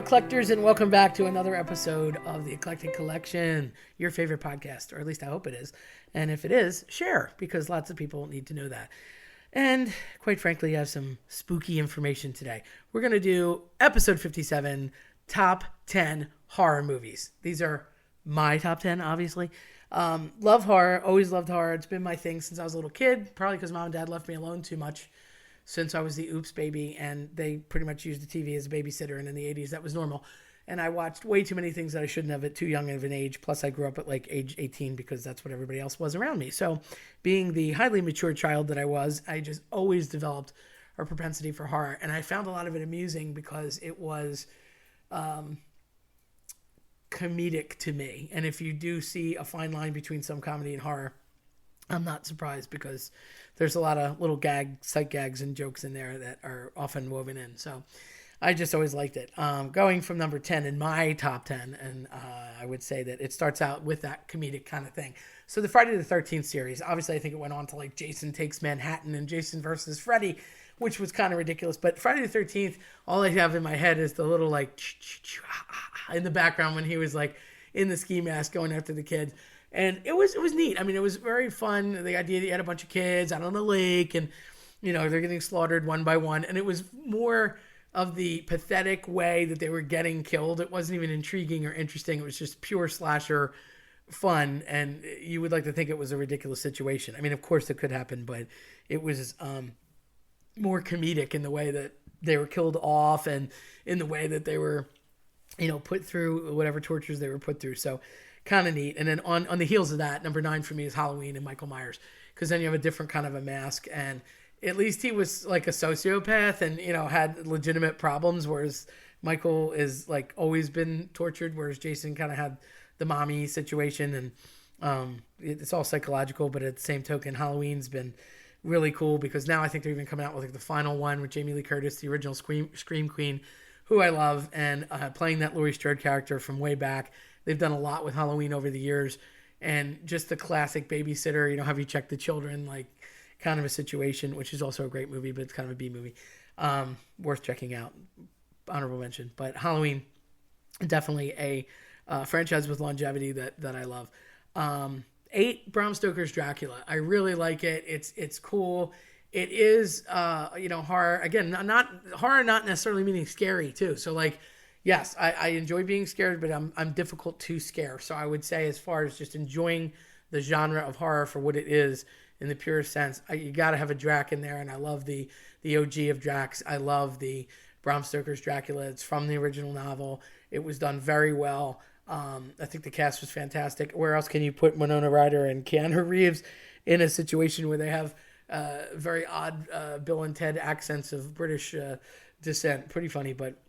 Collectors, and welcome back to another episode of the Eclectic Collection, your favorite podcast, or at least I hope it is. And if it is, share, because lots of people need to know that. And quite frankly, I have some spooky information today. We're going to do episode 57, top 10 horror movies. These are my top 10, obviously. Love horror, always loved horror. It's been my thing since I was a little kid, probably because mom and dad left me alone too much since I was the oops baby, and they pretty much used the TV as a babysitter, and in the 80s that was normal. And I watched way too many things that I shouldn't have at too young of an age, plus I grew up at like age 18 because that's what everybody else was around me. So being the highly mature child that I was, I just always developed a propensity for horror, and I found a lot of it amusing because it was comedic to me. And if you do see a fine line between some comedy and horror, I'm not surprised because there's a lot of little sight gags and jokes in there that are often woven in. So I just always liked it. Going from number 10 in my top 10, and I would say that it starts out with that comedic kind of thing. So the Friday the 13th series, obviously I think it went on to like Jason Takes Manhattan and Jason versus Freddy, which was kind of ridiculous. But Friday the 13th, all I have in my head is the little like in the background when he was like in the ski mask going after the kids. And it was neat. I mean, it was very fun. The idea that you had a bunch of kids out on the lake and, you know, they're getting slaughtered one by one. And it was more of the pathetic way that they were getting killed. It wasn't even intriguing or interesting. It was just pure slasher fun. And you would like to think it was a ridiculous situation. I mean, of course it could happen, but it was more comedic in the way that they were killed off and in the way that they were, you know, put through whatever tortures they were put through. So kind of neat. And then on the heels of that, number 9 for me is Halloween and Michael Myers, because then you have a different kind of a mask, and at least he was like a sociopath and, you know, had legitimate problems, whereas Michael is like always been tortured, whereas Jason kind of had the mommy situation, and it's all psychological. But at the same token, Halloween's been really cool because now I think they're even coming out with like the final one with Jamie Lee Curtis, the original Scream Queen, who I love, and playing that Laurie Strode character from way back. They've done a lot with Halloween over the years, and just the classic babysitter, you know, have you check the children, like kind of a situation, which is also a great movie, but it's kind of a B movie. Worth checking out. Honorable mention. But Halloween, definitely a franchise with longevity that I love. 8, Bram Stoker's Dracula. I really like it. It's cool. It is, you know, horror. Again, not necessarily meaning scary too. So like, yes, I enjoy being scared, but I'm difficult to scare. So I would say, as far as just enjoying the genre of horror for what it is in the purest sense, you got to have a Drac in there. And I love the OG of Dracs. I love the Bram Stoker's Dracula. It's from the original novel. It was done very well. I think the cast was fantastic. Where else can you put Winona Ryder and Keanu Reeves in a situation where they have very odd Bill and Ted accents of British descent? Pretty funny, but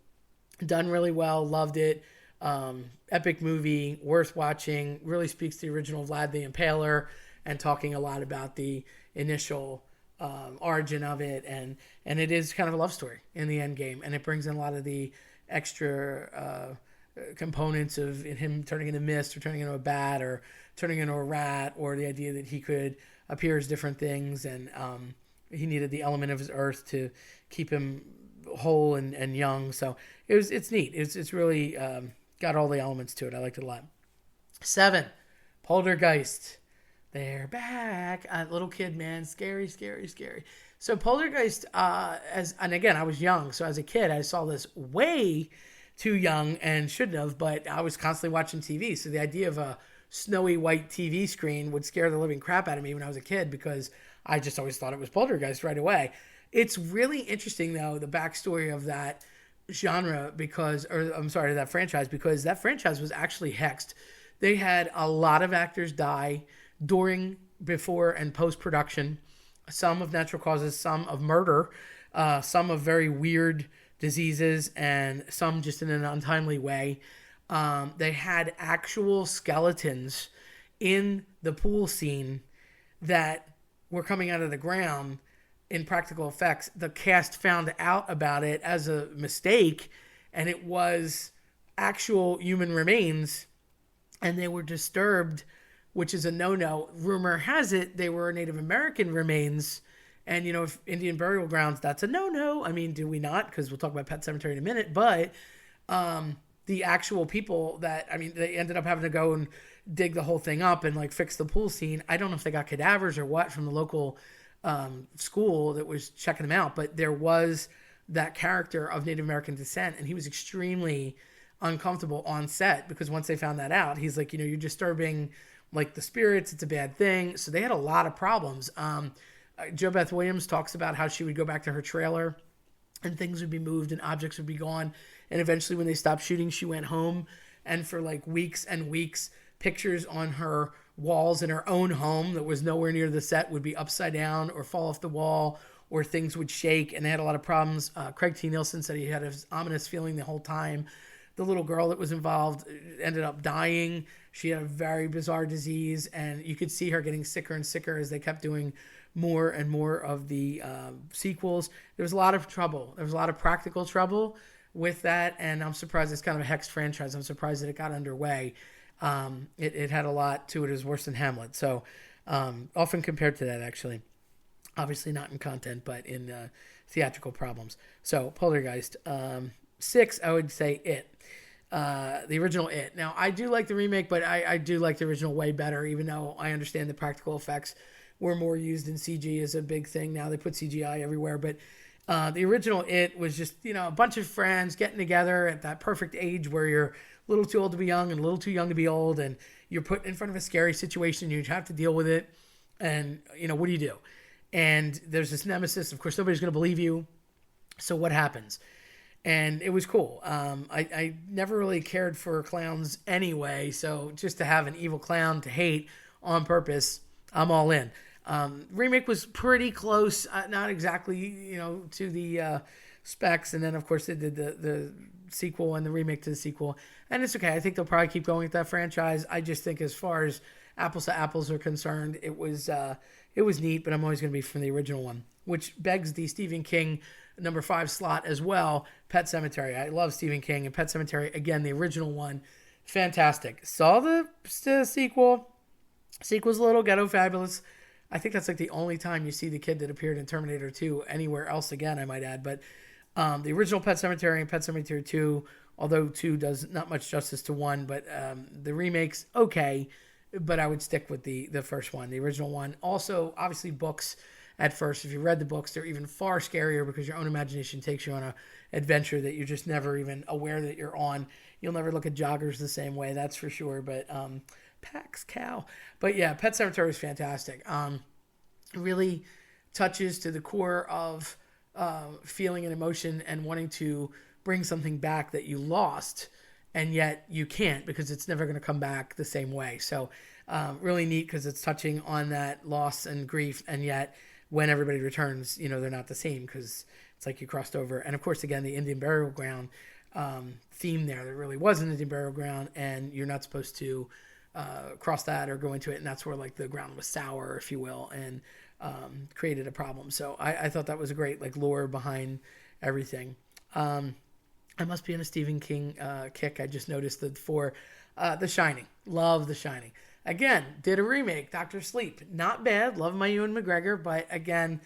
done really well. Loved it. Epic movie, worth watching. Really speaks to the original Vlad the Impaler, and talking a lot about the initial origin of it, and it is kind of a love story in the end game, and it brings in a lot of the extra components of him turning into mist, or turning into a bat, or turning into a rat, or the idea that he could appear as different things, and he needed the element of his earth to keep him whole and young. So it's neat. It's really got all the elements to it. I liked it a lot. 7, Poltergeist. They're back. Little kid, man. Scary, scary, scary. So Poltergeist, and again, I was young. So as a kid, I saw this way too young and shouldn't have, but I was constantly watching TV. So the idea of a snowy white TV screen would scare the living crap out of me when I was a kid, because I just always thought it was Poltergeist right away. It's really interesting, though, the backstory of that genre, that franchise, because that franchise was actually hexed. They had a lot of actors die during, before, and post-production, some of natural causes, some of murder, some of very weird diseases, and some just in an untimely way. They had actual skeletons in the pool scene that were coming out of the ground in practical effects. The cast found out about it as a mistake, and it was actual human remains, and they were disturbed, which is a no-no. Rumor has it they were Native American remains, and, if Indian burial grounds, that's a no-no. I mean, do we not? Because we'll talk about Pet Sematary in a minute, but The actual people that, I mean, they ended up having to go and dig the whole thing up and like fix the pool scene. I don't know if they got cadavers or what from the local school that was checking them out, but there was that character of Native American descent, and he was extremely uncomfortable on set because once they found that out, he's like, you're disturbing like the spirits. It's a bad thing. So they had a lot of problems. Jo Beth Williams talks about how she would go back to her trailer and things would be moved and objects would be gone. And eventually when they stopped shooting, she went home, and for like weeks and weeks, pictures on her walls in her own home that was nowhere near the set would be upside down or fall off the wall, or things would shake, and they had a lot of problems. Craig T. Nelson said he had an ominous feeling the whole time. The little girl that was involved ended up dying. She had a very bizarre disease, and you could see her getting sicker and sicker as they kept doing more and more of the sequels. There was a lot of trouble. There was a lot of practical trouble with that, and I'm surprised it's kind of a Hex franchise. I'm surprised that it got underway. It had a lot to it. It was worse than Hamlet. So often compared to that, actually. Obviously not in content, but in theatrical problems. So Poltergeist. 6, I would say It. The original It. Now, I do like the remake, but I do like the original way better, even though I understand the practical effects were more used in CG is a big thing. Now they put CGI everywhere, but the original It was just, a bunch of friends getting together at that perfect age where you're a little too old to be young and a little too young to be old, and you're put in front of a scary situation. You have to deal with it, and, what do you do? And there's this nemesis. Of course, nobody's going to believe you. So what happens? And it was cool. I never really cared for clowns anyway, so just to have an evil clown to hate on purpose, I'm all in. Remake was pretty close, not exactly, to the specs, and then of course they did the sequel and the remake to the sequel, and it's okay. I think they'll probably keep going with that franchise. I just think as far as apples to apples are concerned, it was neat, but I'm always going to be from the original one, which begs the Stephen King number 5 slot as well, Pet Sematary. I love Stephen King, and Pet Sematary, again, the original one, fantastic. Saw the sequel. Sequel's a little ghetto fabulous. I think that's like the only time you see the kid that appeared in Terminator 2 anywhere else again, I might add. But the original Pet Sematary and Pet Sematary 2, although 2 does not much justice to 1, but the remake's okay, but I would stick with the first one, the original one. Also, obviously, books at first. If you read the books, they're even far scarier because your own imagination takes you on an adventure that you're just never even aware that you're on. You'll never look at joggers the same way, that's for sure. But Pax Cow. But yeah, Pet Sematary is fantastic. Really touches to the core of feeling and emotion and wanting to bring something back that you lost, and yet you can't because it's never going to come back the same way. So really neat because it's touching on that loss and grief, and yet when everybody returns, they're not the same because it's like you crossed over. And of course, again, the Indian burial ground theme there really was an Indian burial ground, and you're not supposed to cross that or go into it, and that's where like the ground was sour, if you will, and created a problem. So I thought that was a great like lore behind everything. I must be on a Stephen King kick. I just noticed that for The Shining. Love The Shining. Again, did a remake, Dr. Sleep. Not bad. Love my Ewan McGregor. But again,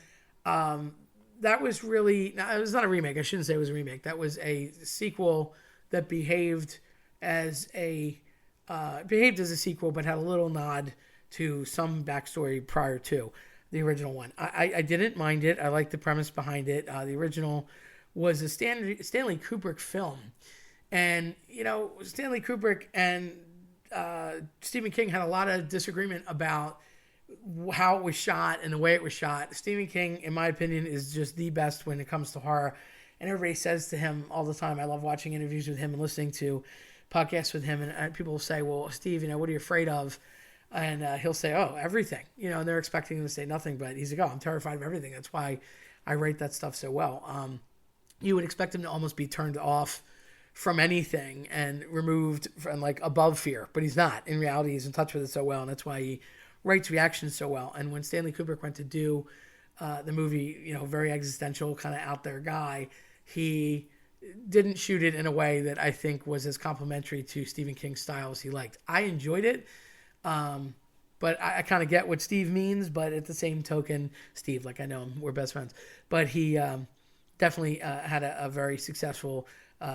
that was really... No, it was not a remake. I shouldn't say it was a remake. That was a sequel that behaved as a sequel, but had a little nod to some backstory prior to the original one. I didn't mind it. I liked the premise behind it. The original was a Stanley Kubrick film. And, Stanley Kubrick and Stephen King had a lot of disagreement about how it was shot and the way it was shot. Stephen King, in my opinion, is just the best when it comes to horror. And everybody says to him all the time, I love watching interviews with him and listening to podcasts with him. And people will say, well, Steve, what are you afraid of? And he'll say, oh, everything. And they're expecting him to say nothing. But he's like, oh, I'm terrified of everything. That's why I rate that stuff so well. You would expect him to almost be turned off from anything and removed from like above fear, but he's not. In reality, he's in touch with it so well, and that's why he writes reactions so well. And when Stanley Kubrick went to do the movie, very existential, kind of out there guy, he didn't shoot it in a way that I think was as complimentary to Stephen King's style as he liked. I enjoyed it, but I kind of get what Steve means, but at the same token, Steve, like I know him, we're best friends, but he definitely had a very successful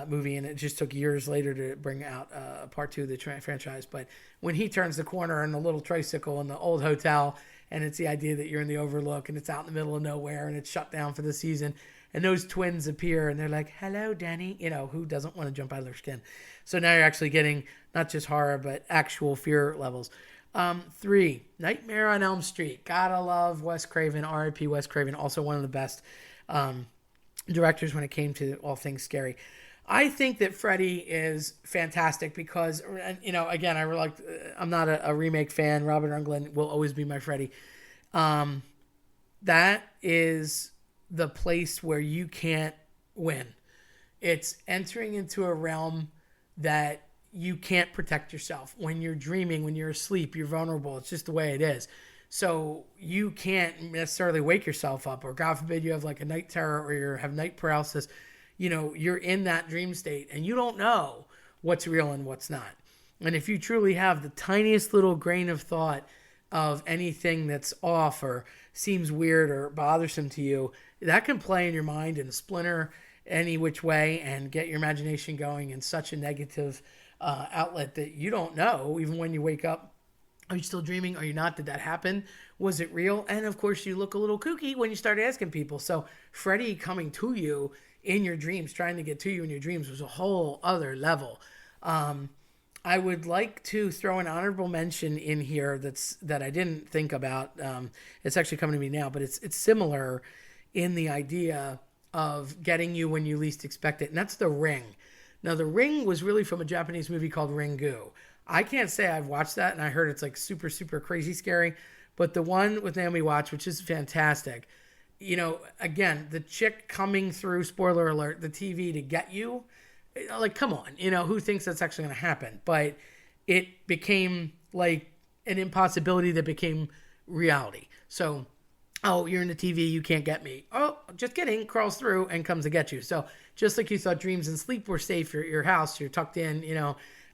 movie, and it just took years later to bring out part 2 of the franchise. But when he turns the corner in the little tricycle in the old hotel, and it's the idea that you're in the Overlook and it's out in the middle of nowhere and it's shut down for the season, and those twins appear and they're like, "Hello, Danny." Who doesn't want to jump out of their skin? So now you're actually getting not just horror, but actual fear levels. 3, Nightmare on Elm Street. Gotta love Wes Craven, R.I.P. Wes Craven, also one of the best directors when it came to all things scary. I think that Freddy is fantastic because, again, I'm not a remake fan. Robert Englund will always be my Freddy. That is the place where you can't win. It's entering into a realm that you can't protect yourself. When you're dreaming, when you're asleep, you're vulnerable. It's just the way it is. So you can't necessarily wake yourself up, or God forbid you have like a night terror or you have night paralysis. You're in that dream state and you don't know what's real and what's not. And if you truly have the tiniest little grain of thought of anything that's off or seems weird or bothersome to you, that can play in your mind and splinter any which way and get your imagination going in such a negative outlet that you don't know, even when you wake up. Are you still dreaming? Are you not? Did that happen? Was it real? And of course, you look a little kooky when you start asking people. So Freddy coming to you in your dreams, trying to get to you in your dreams, was a whole other level. I would like to throw an honorable mention in here that I didn't think about. It's actually coming to me now, but it's similar in the idea of getting you when you least expect it, and that's The Ring. Now, The Ring was really from a Japanese movie called Ringu. I can't say I've watched that, and I heard it's like super, super crazy scary, but the one with Naomi Watts, which is fantastic, again, the chick coming through, spoiler alert, the TV to get you, like, come on, who thinks that's actually going to happen? But it became like an impossibility that became reality. So, oh, you're in the TV, you can't get me. Oh, just kidding, crawls through and comes to get you. So just like you thought dreams and sleep were safe, your house, you're tucked in,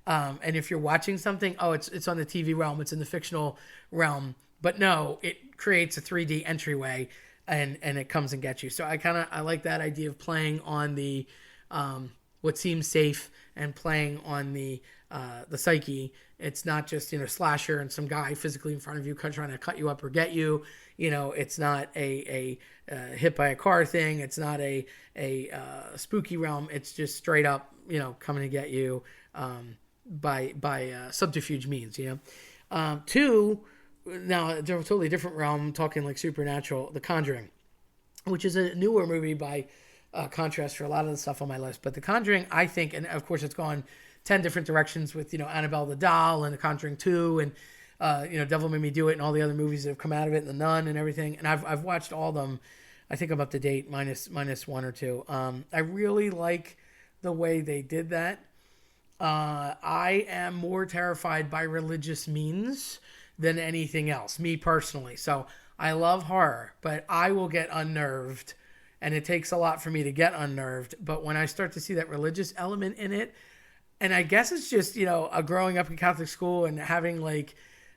and if you're watching something, oh, it's on the TV realm, it's in the fictional realm. But no, it creates a 3D entryway and it comes and gets you. So I like that idea of playing on the what seems safe and playing on the psyche. It's not just slasher and some guy physically in front of you trying to cut you up or get you. It's not a hit by a car thing. It's not a spooky realm. It's just straight up coming to get you by subterfuge means. 2, now a totally different realm, talking like supernatural, The Conjuring, which is a newer movie by contrast for a lot of the stuff on my list. But The Conjuring, I think, and of course it's gone 10 different directions with Annabelle the Doll and The Conjuring 2 and Devil Made Me Do It and all the other movies that have come out of it, and The Nun and everything. And I've watched all of them. I think I'm up to date minus 1 or 2. I really like the way they did that. I am more terrified by religious means than anything else, me personally. So I love horror, but I will get unnerved, and it takes a lot for me to get unnerved. But when I start to see that religious element in it, and I guess it's just, growing up in Catholic school and having like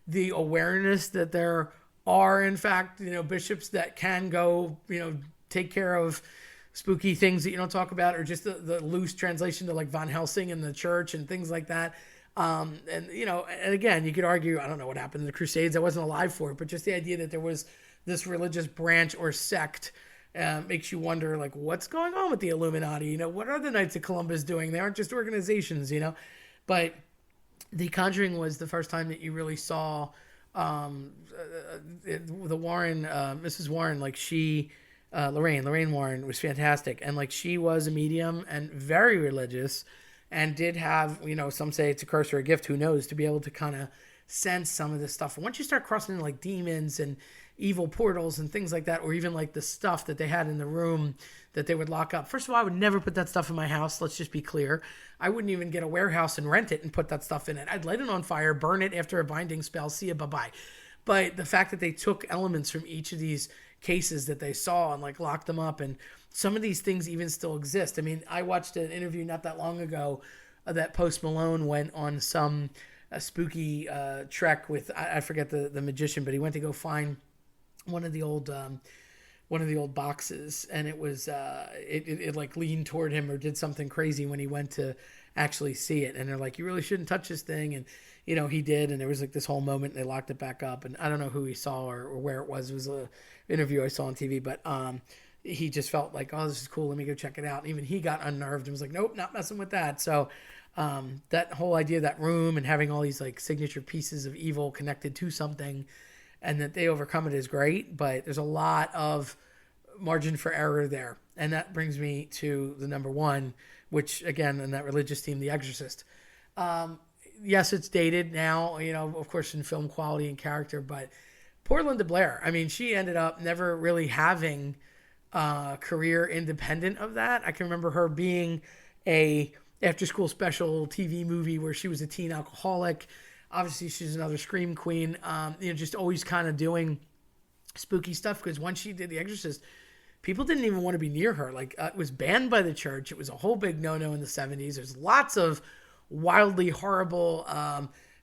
the awareness that there are, in fact, bishops that can go, take care of spooky things that you don't talk about, or just the loose translation to like Van Helsing in the church and things like that. And again, you could argue, I don't know what happened in the Crusades. I wasn't alive for it, but just the idea that there was this religious branch or sect makes you wonder, like, what's going on with the Illuminati? What are the Knights of Columbus doing? They aren't just organizations, But The Conjuring was the first time that you really saw the Warren, Mrs. Warren, like Lorraine Warren was fantastic. And like she was a medium and very religious and did have, some say it's a curse or a gift, who knows, to be able to kind of sense some of this stuff. And once you start crossing into like demons and evil portals and things like that, or even like the stuff that they had in the room that they would lock up. First of all, I would never put that stuff in my house. Let's just be clear. I wouldn't even get a warehouse and rent it and put that stuff in it. I'd light it on fire, burn it after a binding spell. See ya, bye-bye. But the fact that they took elements from each of these cases that they saw and like locked them up, and some of these things even still exist. I mean, I watched an interview not that long ago that Post Malone went on some spooky trek with, I forget the magician, but he went to go find one of the old one of the old boxes, and it was it like leaned toward him or did something crazy when he went to actually see it, and they're like, you really shouldn't touch this thing, and he did, and there was like this whole moment, and they locked it back up, and I don't know who he saw or where it was a interview I saw on TV, but he just felt like, oh, this is cool, let me go check it out. And even he got unnerved and was like, nope, not messing with that. So that whole idea of that room and having all these like signature pieces of evil connected to something and that they overcome it is great, but there's a lot of margin for error there. And that brings me to the number one, which again, in that religious theme, The Exorcist. Yes, it's dated now, of course, in film quality and character, but poor Linda Blair. I mean, she ended up never really having a career independent of that. I can remember her being a after-school special TV movie where she was a teen alcoholic. Obviously, she's another scream queen. Just always kind of doing spooky stuff, because once she did The Exorcist, people didn't even want to be near her. Like, it was banned by the church. It was a whole big no-no in the 70s. There's lots of wildly horrible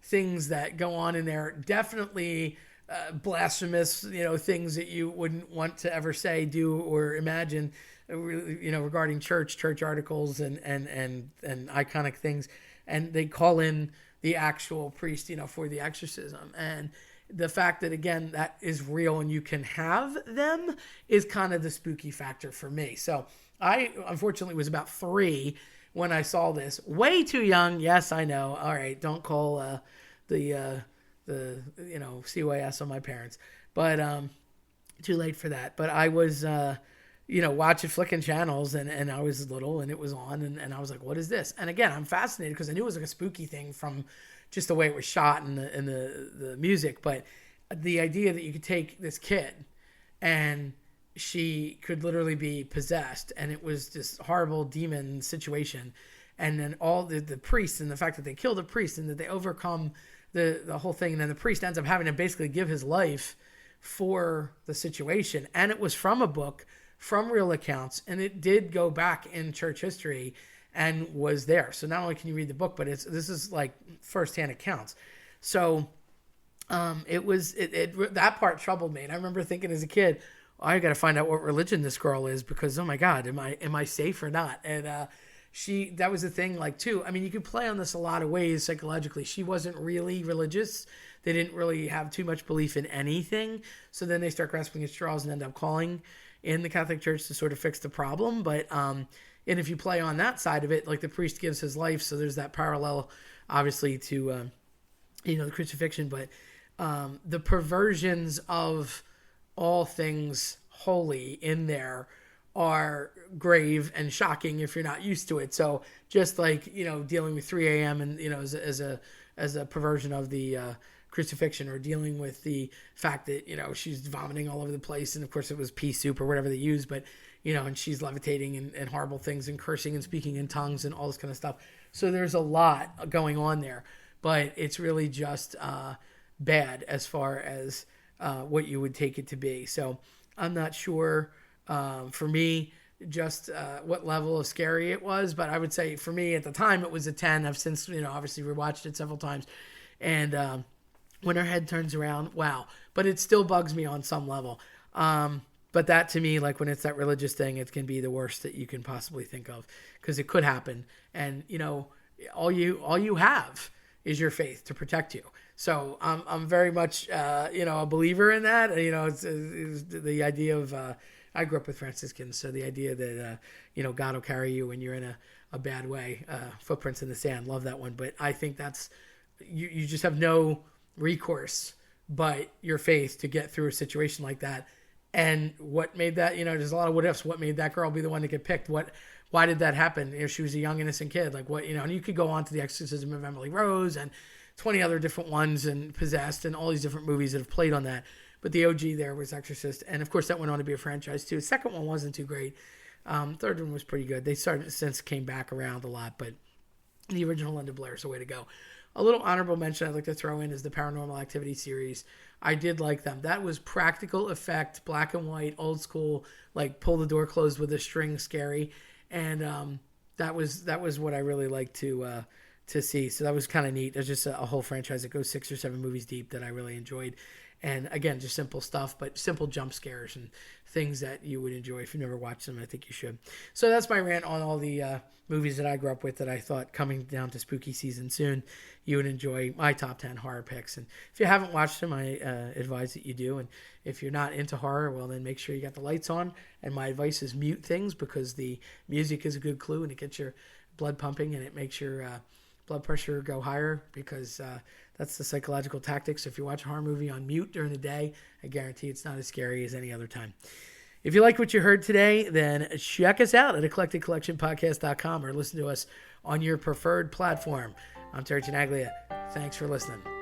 things that go on in there. Definitely blasphemous, things that you wouldn't want to ever say, do, or imagine, regarding church articles and iconic things. And they call in the actual priest, for the exorcism. And the fact that, again, that is real and you can have them is kind of the spooky factor for me. So I, unfortunately, was about 3 when I saw this. Way too young. Yes, I know. All right. Don't call the CYS on my parents, but too late for that. But I was, watching flicking channels and I was little and it was on and I was like, what is this? And again, I'm fascinated because I knew it was like a spooky thing from just the way it was shot and the music. But the idea that you could take this kid and she could literally be possessed, and it was this horrible demon situation. And then all the priests, and the fact that they kill the priest and that they overcome the whole thing. And then the priest ends up having to basically give his life for the situation. And it was from a book, from real accounts. And it did go back in church history and was there. So not only can you read the book, but this is like firsthand accounts. So that part troubled me. And I remember thinking as a kid, I got to find out what religion this girl is, because, oh my God, am I safe or not? And that was the thing, like, too. I mean, you could play on this a lot of ways psychologically. She wasn't really religious. They didn't really have too much belief in anything. So then they start grasping at straws and end up calling in the Catholic Church to sort of fix the problem. But, and if you play on that side of it, like the priest gives his life. So there's that parallel, obviously, to, the crucifixion. But the perversions of all things holy in there are grave and shocking if you're not used to it. So just like, dealing with 3 a.m. and, as a perversion of the crucifixion, or dealing with the fact that, she's vomiting all over the place. And of course it was pea soup or whatever they use, but, and she's levitating and horrible things and cursing and speaking in tongues and all this kind of stuff. So there's a lot going on there, but it's really just bad as far as what you would take it to be. So I'm not sure for me just what level of scary it was, but I would say for me at the time it was a 10. I've since obviously rewatched it several times, and when her head turns around, wow. But it still bugs me on some level. But that, to me, like when it's that religious thing, it can be the worst that you can possibly think of, because it could happen, and all you have is your faith to protect you. So I'm very much, a believer in that. It's the idea of, I grew up with Franciscans. So the idea that, God will carry you when you're in a bad way, footprints in the sand. Love that one. But I think that's, you just have no recourse but your faith to get through a situation like that. And what made that, there's a lot of what ifs. What made that girl be the one to get picked? Why did that happen? If she was a young, innocent kid, like what, and you could go on to The Exorcism of Emily Rose and 20 other different ones, and Possessed, and all these different movies that have played on that. But the OG there was Exorcist. And of course that went on to be a franchise too. The second one wasn't too great. Third one was pretty good. They since came back around a lot, but the original Linda Blair is the way to go. A little honorable mention I'd like to throw in is the Paranormal Activity series. I did like them. That was practical effect, black and white, old school, like pull the door closed with a string, scary. And that was what I really liked to to see. So that was kind of neat. There's just a whole franchise that goes 6 or 7 movies deep that I really enjoyed. And again, just simple stuff, but simple jump scares and things that you would enjoy. If you've never watched them, I think you should. So that's my rant on all the movies that I grew up with that I thought coming down to spooky season soon, you would enjoy my top 10 horror picks. And if you haven't watched them, I advise that you do. And if you're not into horror, well, then make sure you got the lights on. And my advice is mute things, because the music is a good clue and it gets your blood pumping and it makes your blood pressure go higher, because that's the psychological tactics. So if you watch a horror movie on mute during the day, I guarantee it's not as scary as any other time. If you like what you heard today, then check us out at eclecticcollectionpodcast.com or listen to us on your preferred platform. I'm Terry Chinaglia. Thanks for listening.